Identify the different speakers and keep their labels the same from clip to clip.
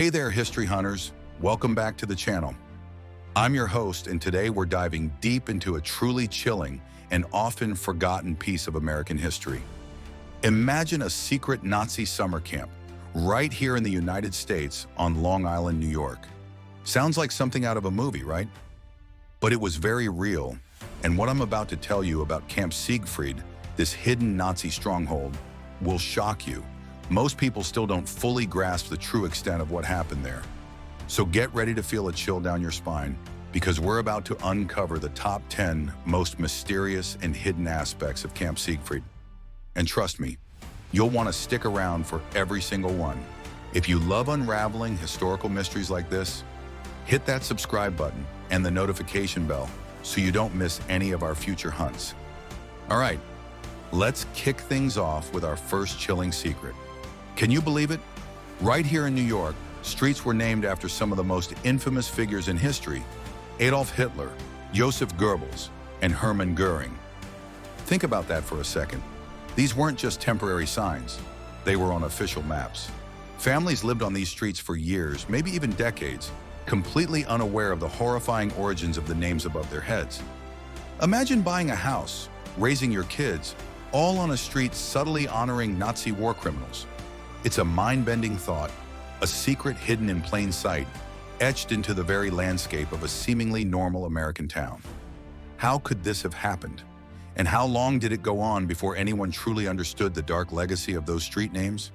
Speaker 1: Hey there, history hunters. Welcome back to the channel. I'm your host, and today we're diving deep into a truly chilling and often forgotten piece of American history. Imagine a secret Nazi summer camp right here in the United States on Long Island, New York. Sounds like something out of a movie, right? But it was very real, and what I'm about to tell you about Camp Siegfried, this hidden Nazi stronghold, will shock you. Most people still don't fully grasp the true extent of what happened there. So get ready to feel a chill down your spine, because we're about to uncover the top 10 most mysterious and hidden aspects of Camp Siegfried. And trust me, you'll want to stick around for every single one. If you love unraveling historical mysteries like this, hit that subscribe button and the notification bell so you don't miss any of our future hunts. All right, let's kick things off with our first chilling secret. Can you believe it? Right here in New York, streets were named after some of the most infamous figures in history: Adolf Hitler, Joseph Goebbels, and Hermann Goering. Think about that for a second. These weren't just temporary signs. They were on official maps. Families lived on these streets for years, maybe even decades, completely unaware of the horrifying origins of the names above their heads. Imagine buying a house, raising your kids, all on a street subtly honoring Nazi war criminals. It's a mind-bending thought, a secret hidden in plain sight, etched into the very landscape of a seemingly normal American town. How could this have happened? And how long did it go on before anyone truly understood the dark legacy of those street names?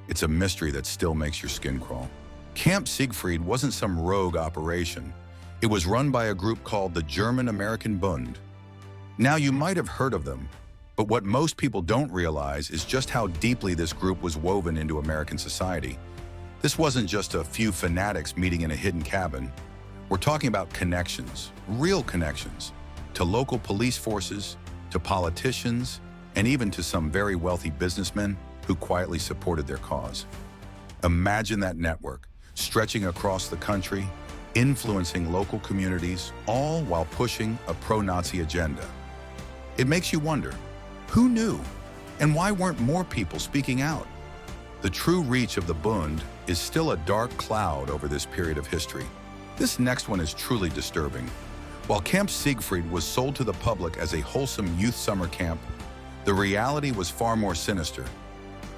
Speaker 1: It's a mystery that still makes your skin crawl. Camp Siegfried wasn't some rogue operation. It was run by a group called the German-American Bund. Now, you might have heard of them, but what most people don't realize is just how deeply this group was woven into American society. This wasn't just a few fanatics meeting in a hidden cabin. We're talking about connections, real connections, to local police forces, to politicians, and even to some very wealthy businessmen who quietly supported their cause. Imagine that network, stretching across the country, influencing local communities, all while pushing a pro-Nazi agenda. It makes you wonder, who knew? And why weren't more people speaking out? The true reach of the Bund is still a dark cloud over this period of history. This next one is truly disturbing. While Camp Siegfried was sold to the public as a wholesome youth summer camp, the reality was far more sinister.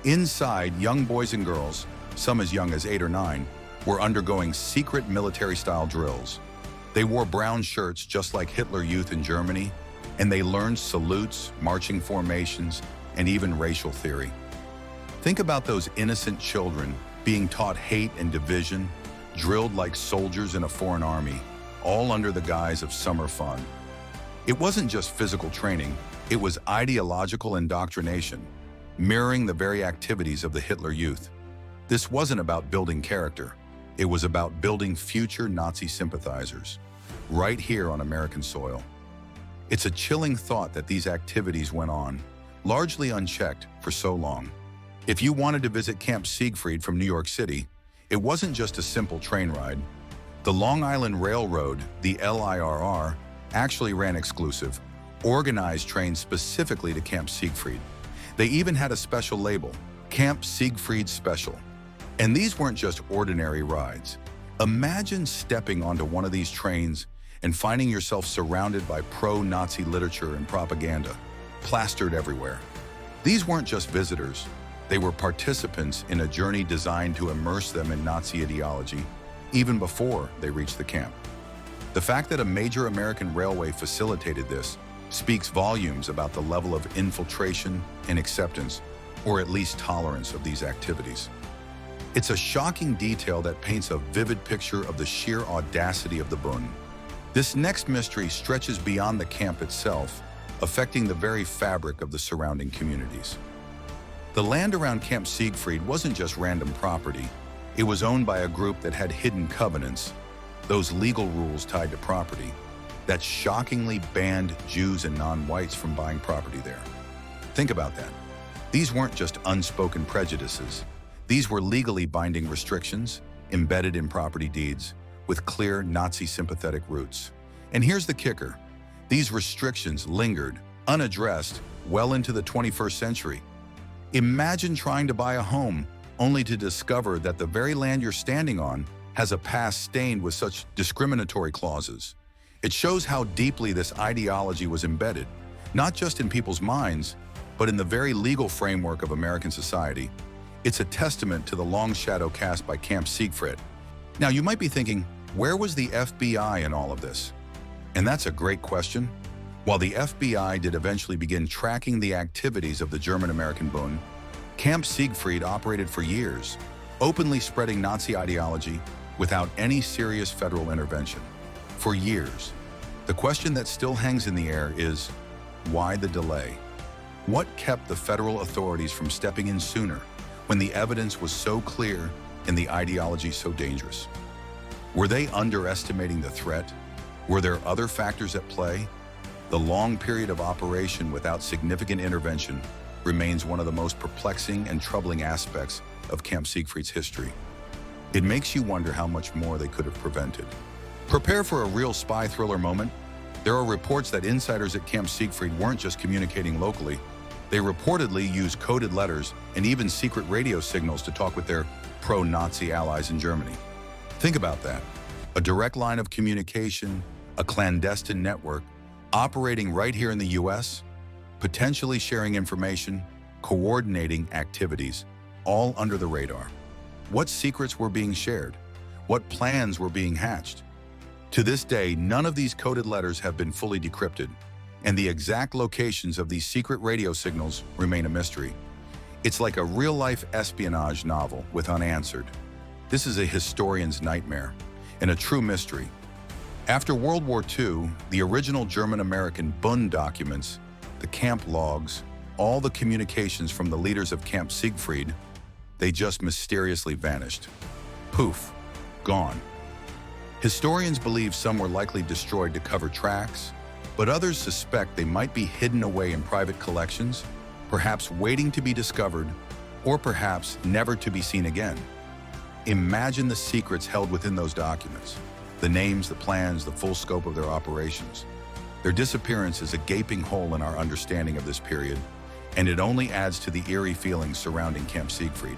Speaker 1: Inside, young boys and girls, some as young as 8 or 9, were undergoing secret military-style drills. They wore brown shirts just like Hitler Youth in Germany, and they learned salutes, marching formations, and even racial theory. Think about those innocent children being taught hate and division, drilled like soldiers in a foreign army, all under the guise of summer fun. It wasn't just physical training, it was ideological indoctrination, mirroring the very activities of the Hitler Youth. This wasn't about building character, it was about building future Nazi sympathizers, right here on American soil. It's a chilling thought that these activities went on, largely unchecked, for so long. If you wanted to visit Camp Siegfried from New York City, it wasn't just a simple train ride. The Long Island Railroad, the LIRR, actually ran exclusive, organized trains specifically to Camp Siegfried. They even had a special label, Camp Siegfried Special. And these weren't just ordinary rides. Imagine stepping onto one of these trains and finding yourself surrounded by pro-Nazi literature and propaganda, plastered everywhere. These weren't just visitors, they were participants in a journey designed to immerse them in Nazi ideology, even before they reached the camp. The fact that a major American railway facilitated this speaks volumes about the level of infiltration and acceptance, or at least tolerance, of these activities. It's a shocking detail that paints a vivid picture of the sheer audacity of the Bund. This next mystery stretches beyond the camp itself, affecting the very fabric of the surrounding communities. The land around Camp Siegfried wasn't just random property. It was owned by a group that had hidden covenants, those legal rules tied to property, that shockingly banned Jews and non-whites from buying property there. Think about that. These weren't just unspoken prejudices. These were legally binding restrictions embedded in property deeds, with clear Nazi-sympathetic roots. And here's the kicker. These restrictions lingered, unaddressed, well into the 21st century. Imagine trying to buy a home only to discover that the very land you're standing on has a past stained with such discriminatory clauses. It shows how deeply this ideology was embedded, not just in people's minds, but in the very legal framework of American society. It's a testament to the long shadow cast by Camp Siegfried. Now, you might be thinking, where was the FBI in all of this? And that's a great question. While the FBI did eventually begin tracking the activities of the German-American Bund, Camp Siegfried operated for years, openly spreading Nazi ideology without any serious federal intervention. For years. The question that still hangs in the air is, why the delay? What kept the federal authorities from stepping in sooner when the evidence was so clear and the ideology so dangerous? Were they underestimating the threat? Were there other factors at play? The long period of operation without significant intervention remains one of the most perplexing and troubling aspects of Camp Siegfried's history. It makes you wonder how much more they could have prevented. Prepare for a real spy thriller moment. There are reports that insiders at Camp Siegfried weren't just communicating locally. They reportedly used coded letters and even secret radio signals to talk with their pro-Nazi allies in Germany. Think about that. A direct line of communication, a clandestine network, operating right here in the US, potentially sharing information, coordinating activities, all under the radar. What secrets were being shared? What plans were being hatched? To this day, none of these coded letters have been fully decrypted, and the exact locations of these secret radio signals remain a mystery. It's like a real-life espionage novel with unanswered. This is a historian's nightmare and a true mystery. After World War II, the original German-American Bund documents, the camp logs, all the communications from the leaders of Camp Siegfried, they just mysteriously vanished. Poof, gone. Historians believe some were likely destroyed to cover tracks, but others suspect they might be hidden away in private collections, perhaps waiting to be discovered, or perhaps never to be seen again. Imagine the secrets held within those documents, the names, the plans, the full scope of their operations. Their disappearance is a gaping hole in our understanding of this period, and it only adds to the eerie feelings surrounding Camp Siegfried.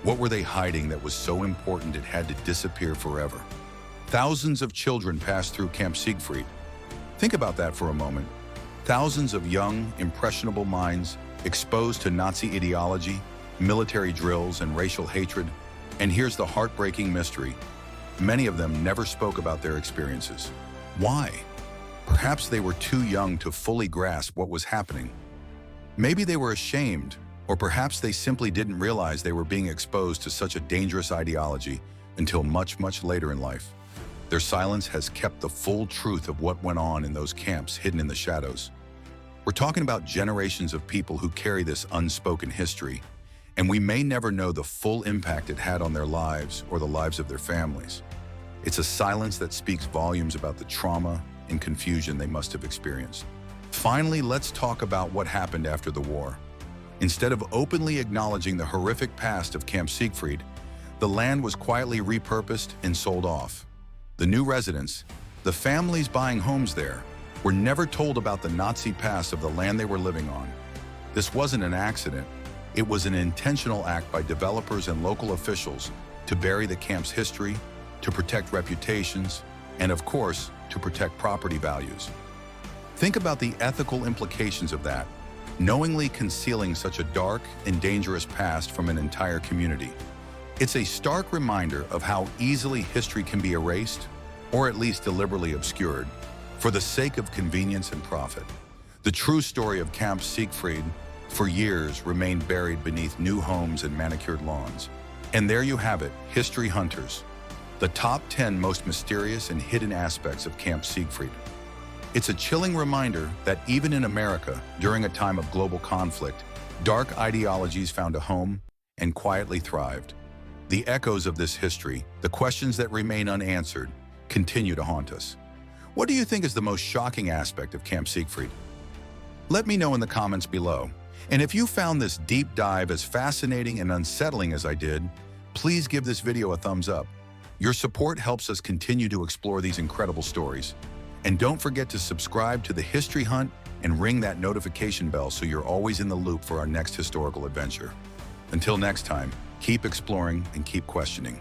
Speaker 1: What were they hiding that was so important it had to disappear forever? Thousands of children passed through Camp Siegfried. Think about that for a moment. Thousands of young, impressionable minds exposed to Nazi ideology, military drills, and racial hatred. And here's the heartbreaking mystery. Many of them never spoke about their experiences. Why? Perhaps they were too young to fully grasp what was happening. Maybe they were ashamed, or perhaps they simply didn't realize they were being exposed to such a dangerous ideology until much, much later in life. Their silence has kept the full truth of what went on in those camps hidden in the shadows. We're talking about generations of people who carry this unspoken history, and we may never know the full impact it had on their lives or the lives of their families. It's a silence that speaks volumes about the trauma and confusion they must have experienced. Finally, let's talk about what happened after the war. Instead of openly acknowledging the horrific past of Camp Siegfried, the land was quietly repurposed and sold off. The new residents, the families buying homes there, were never told about the Nazi past of the land they were living on. This wasn't an accident. It was an intentional act by developers and local officials to bury the camp's history, to protect reputations, and of course, to protect property values. Think about the ethical implications of that, knowingly concealing such a dark and dangerous past from an entire community. It's a stark reminder of how easily history can be erased, or at least deliberately obscured, for the sake of convenience and profit. The true story of Camp Siegfried, for years, remained buried beneath new homes and manicured lawns. And there you have it, history hunters, the top 10 most mysterious and hidden aspects of Camp Siegfried. It's a chilling reminder that even in America, during a time of global conflict, dark ideologies found a home and quietly thrived. The echoes of this history, the questions that remain unanswered, continue to haunt us. What do you think is the most shocking aspect of Camp Siegfried? Let me know in the comments below. And if you found this deep dive as fascinating and unsettling as I did, please give this video a thumbs up. Your support helps us continue to explore these incredible stories. And don't forget to subscribe to the History Hunt and ring that notification bell so you're always in the loop for our next historical adventure. Until next time, Keep exploring and keep questioning.